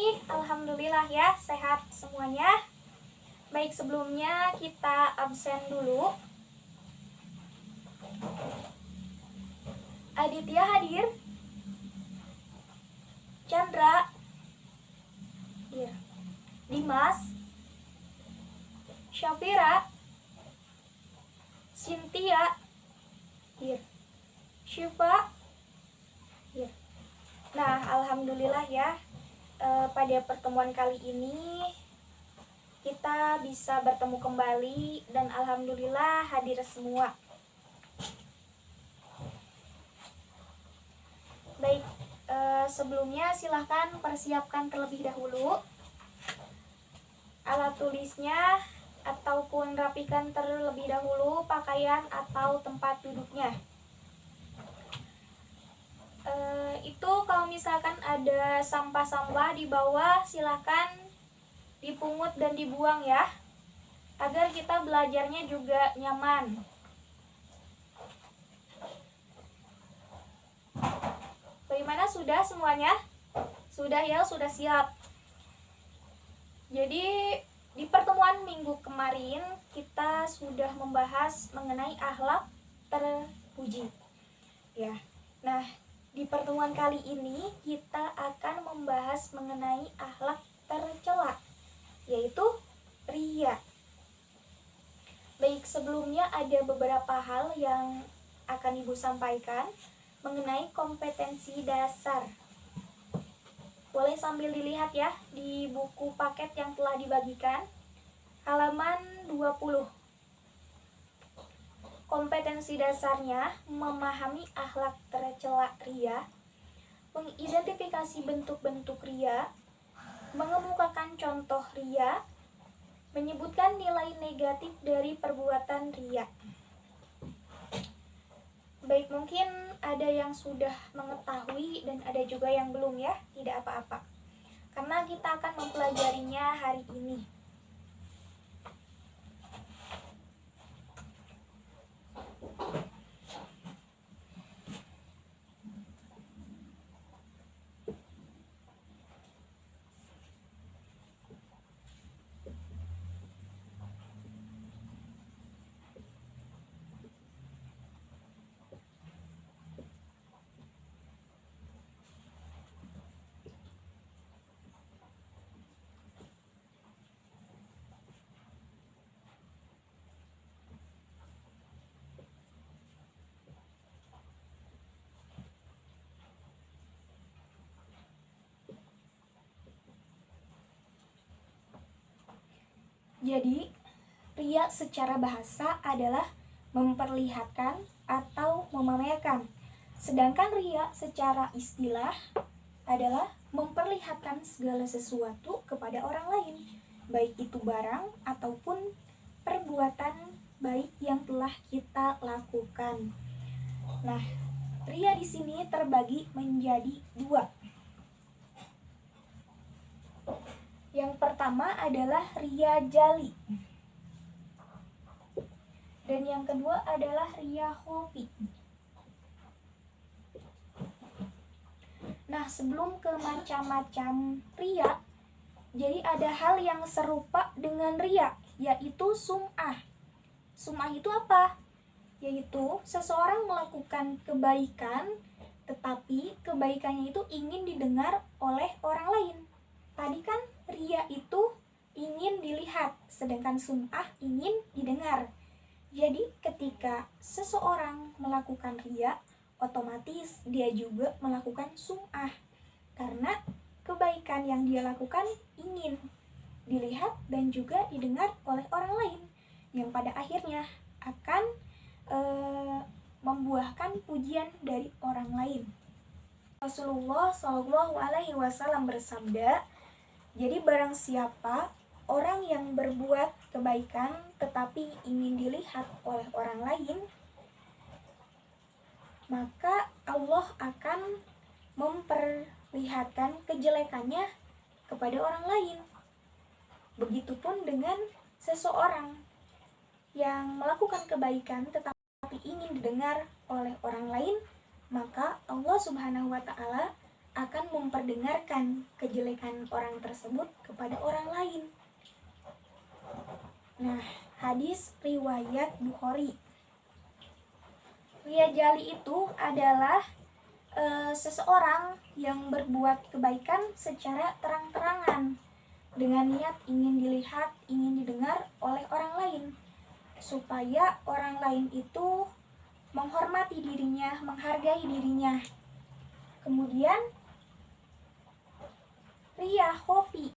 nih, alhamdulillah ya, sehat semuanya. Baik, sebelumnya kita absen dulu. Aditya hadir. Chandra. Iya. Dimas. Syafira. Cynthia. Here. Syifa. Here. Nah, alhamdulillah ya. Pada pertemuan kali ini kita bisa bertemu kembali dan alhamdulillah hadir semua. Baik, sebelumnya silahkan persiapkan terlebih dahulu alat tulisnya ataupun rapikan terlebih dahulu pakaian atau tempat duduknya. Itu kalau misalkan ada sampah-sampah di bawah silahkan dipungut dan dibuang ya, agar kita belajarnya juga nyaman. Bagaimana, sudah semuanya? Sudah ya, sudah siap. Jadi di pertemuan minggu kemarin kita sudah membahas mengenai akhlak terpuji ya. Nah, di pertemuan kali ini kita akan membahas mengenai akhlak tercela, yaitu riya. Baik, sebelumnya ada beberapa hal yang akan Ibu sampaikan mengenai kompetensi dasar. Boleh sambil dilihat ya di buku paket yang telah dibagikan, halaman 20. Kompetensi dasarnya memahami akhlak tercela riya, mengidentifikasi bentuk-bentuk riya, mengemukakan contoh riya, menyebutkan nilai negatif dari perbuatan riya. Baik, mungkin ada yang sudah mengetahui dan ada juga yang belum ya, tidak apa-apa. Karena kita akan mempelajarinya hari ini. Jadi, riya secara bahasa adalah memperlihatkan atau memamerkan. Sedangkan riya secara istilah adalah memperlihatkan segala sesuatu kepada orang lain, baik itu barang ataupun perbuatan baik yang telah kita lakukan. Nah, riya di sini terbagi menjadi dua. Yang pertama adalah riya jali, dan yang kedua adalah riya khufi. Nah, sebelum ke macam-macam riya, jadi ada hal yang serupa dengan riya, yaitu sum'ah. Sum'ah itu apa? Yaitu seseorang melakukan kebaikan, tetapi kebaikannya itu ingin didengar oleh orang lain. Tadi kan riya itu ingin dilihat, sedangkan sum'ah ingin didengar. Jadi ketika seseorang melakukan riya, otomatis dia juga melakukan sum'ah, karena kebaikan yang dia lakukan ingin dilihat dan juga didengar oleh orang lain, yang pada akhirnya akan membuahkan pujian dari orang lain. Rasulullah SAW bersabda, jadi barang siapa orang yang berbuat kebaikan tetapi ingin dilihat oleh orang lain, maka Allah akan memperlihatkan kejelekannya kepada orang lain. Begitupun dengan seseorang yang melakukan kebaikan tetapi ingin didengar oleh orang lain, maka Allah Subhanahu wa Ta'ala akan memperdengarkan kejelekan orang tersebut kepada orang lain. Nah, hadis riwayat Bukhari. Ria jali itu adalah seseorang yang berbuat kebaikan secara terang-terangan dengan niat ingin dilihat, ingin didengar oleh orang lain, supaya orang lain itu menghormati dirinya, menghargai dirinya. Kemudian ria khofi.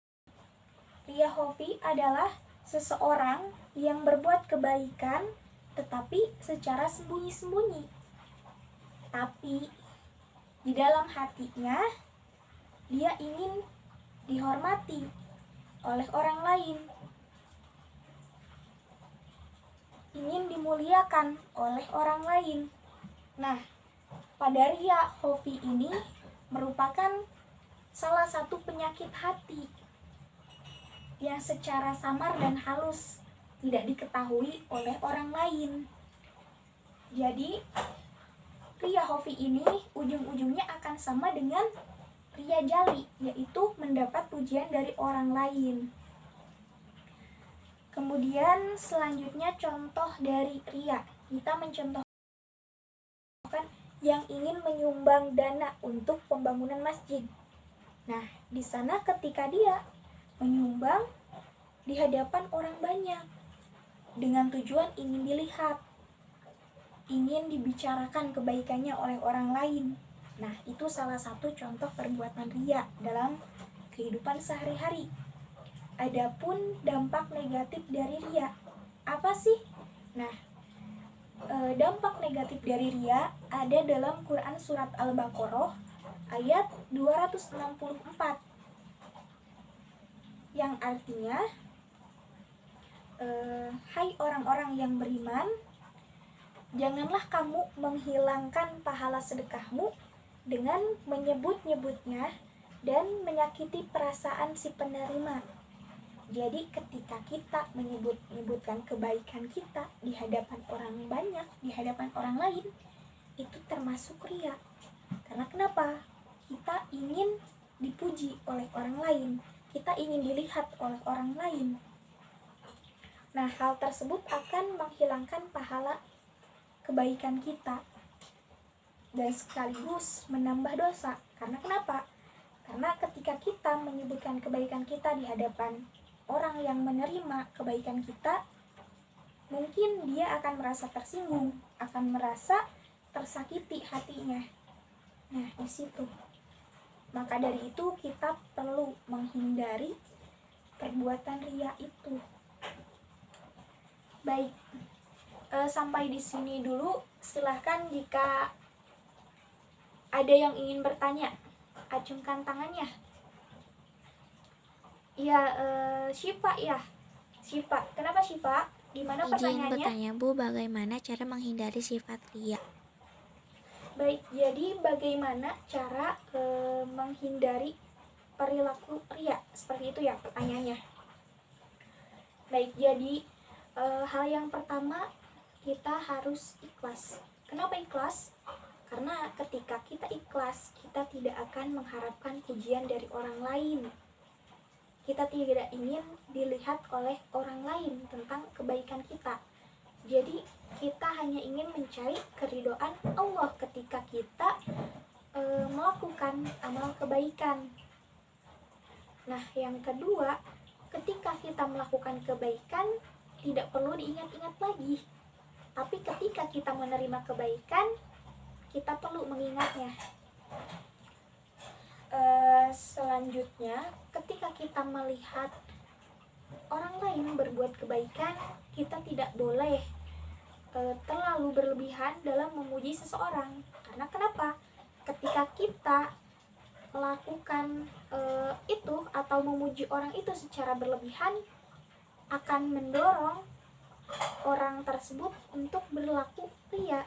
Ria khofi adalah seseorang yang berbuat kebaikan tetapi secara sembunyi-sembunyi. Tapi di dalam hatinya dia ingin dihormati oleh orang lain, ingin dimuliakan oleh orang lain. Nah, pada ria khofi ini merupakan salah satu penyakit hati yang secara samar dan halus tidak diketahui oleh orang lain. Jadi ria khofi ini ujung-ujungnya akan sama dengan ria jali, yaitu mendapat pujian dari orang lain. Kemudian selanjutnya contoh dari ria. Kita mencontohkan yang ingin menyumbang dana untuk pembangunan masjid. Nah, di sana ketika dia menyumbang di hadapan orang banyak dengan tujuan ingin dilihat, ingin dibicarakan kebaikannya oleh orang lain. Nah, itu salah satu contoh perbuatan ria dalam kehidupan sehari-hari. Adapun dampak negatif dari ria, apa sih? Nah, dampak negatif dari ria ada dalam Quran surat Al-Baqarah ayat 264. Yang artinya, hai orang-orang yang beriman, janganlah kamu menghilangkan pahala sedekahmu dengan menyebut-nyebutnya dan menyakiti perasaan si penerima. Jadi ketika kita menyebut-nyebutkan kebaikan kita di hadapan orang banyak, di hadapan orang lain, itu termasuk ria. Karena kenapa? Kita ingin dipuji oleh orang lain, kita ingin dilihat oleh orang lain. Nah, hal tersebut akan menghilangkan pahala kebaikan kita dan sekaligus menambah dosa. Karena kenapa? Karena ketika kita menyebutkan kebaikan kita di hadapan orang yang menerima kebaikan kita, mungkin dia akan merasa tersinggung, akan merasa tersakiti hatinya. Nah, di situ. Maka dari itu kita perlu menghindari perbuatan ria itu. Baik. Sampai di sini dulu. Silahkan jika ada yang ingin bertanya, acungkan tangannya. Iya, Syifa ya. Syifa, kenapa Syifa? Gimana pertanyaannya? Izin bertanya Bu, bagaimana cara menghindari sifat ria? Baik, jadi bagaimana cara menghindari perilaku ria? Seperti itu ya pertanyaannya. Baik, jadi hal yang pertama, kita harus ikhlas. Kenapa ikhlas? Karena ketika kita ikhlas, kita tidak akan mengharapkan pujian dari orang lain. Kita tidak ingin dilihat oleh orang lain tentang kebaikan kita. Jadi kita hanya ingin mencari keridhaan Allah ketika kita melakukan amal kebaikan. Nah, yang kedua, ketika kita melakukan kebaikan, tidak perlu diingat-ingat lagi. Tapi ketika kita menerima kebaikan, kita perlu mengingatnya. Selanjutnya, ketika kita melihat orang lain berbuat kebaikan, kita tidak boleh terlalu berlebihan dalam memuji seseorang. Karena kenapa? Ketika kita melakukan itu atau memuji orang itu secara berlebihan, akan mendorong orang tersebut untuk berlaku ria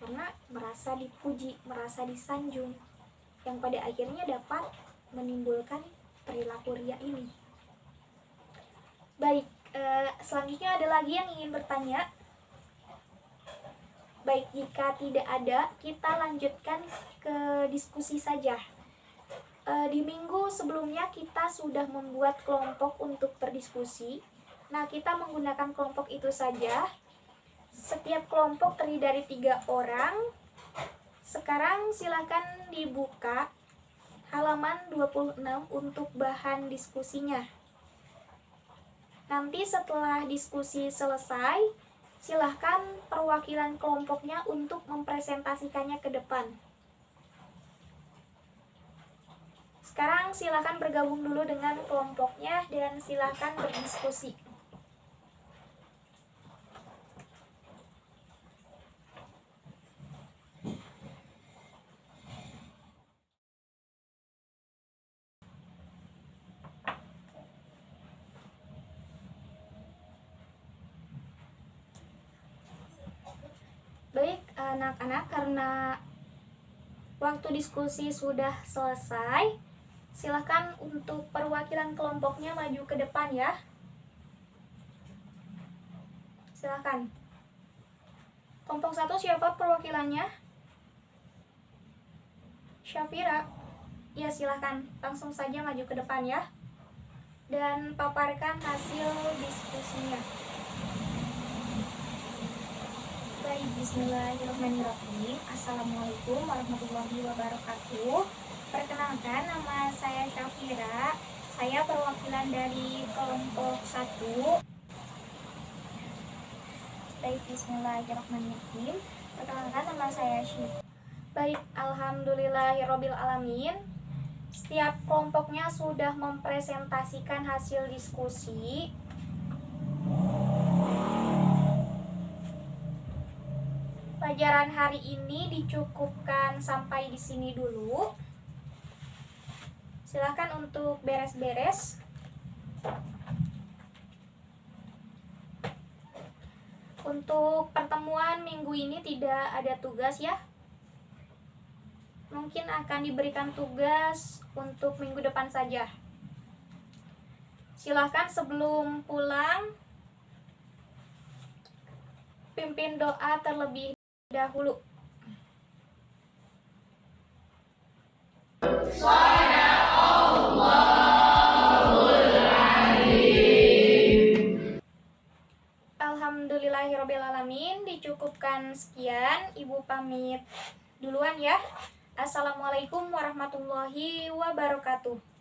karena merasa dipuji, merasa disanjung, yang pada akhirnya dapat menimbulkan perilaku ria ini. Baik, selanjutnya ada lagi yang ingin bertanya? Baik, jika tidak ada, kita lanjutkan ke diskusi saja. Di minggu sebelumnya kita sudah membuat kelompok untuk berdiskusi. Nah, kita menggunakan kelompok itu saja. Setiap kelompok terdiri dari 3 orang. Sekarang silakan dibuka halaman 26 untuk bahan diskusinya. Nanti setelah diskusi selesai, silahkan perwakilan kelompoknya untuk mempresentasikannya ke depan. Sekarang silahkan bergabung dulu dengan kelompoknya dan silahkan berdiskusi. Baik anak-anak, karena waktu diskusi sudah selesai, silakan untuk perwakilan kelompoknya maju ke depan ya. Silakan. Kelompok 1 siapa perwakilannya? Syafira. Ya, silakan. Langsung saja maju ke depan ya. Dan paparkan hasil diskusinya. Baik, bismillahirrahmanirrahim. Assalamualaikum warahmatullahi wabarakatuh. Perkenalkan, nama saya Syafira. Saya perwakilan dari kelompok 1. Baik, bismillahirrahmanirrahim. Perkenalkan, nama saya Syif. Baik, alhamdulillahirabbil alamin. Setiap kelompoknya sudah mempresentasikan hasil diskusi. Pelajaran hari ini dicukupkan sampai di sini dulu. Silakan untuk beres-beres. Untuk pertemuan minggu ini tidak ada tugas ya. Mungkin akan diberikan tugas untuk minggu depan saja. Silakan sebelum pulang pimpin doa terlebih dahulu. Alhamdulillahirabbil alamin. Dicukupkan sekian. Ibu pamit duluan ya. Assalamualaikum warahmatullahi wabarakatuh.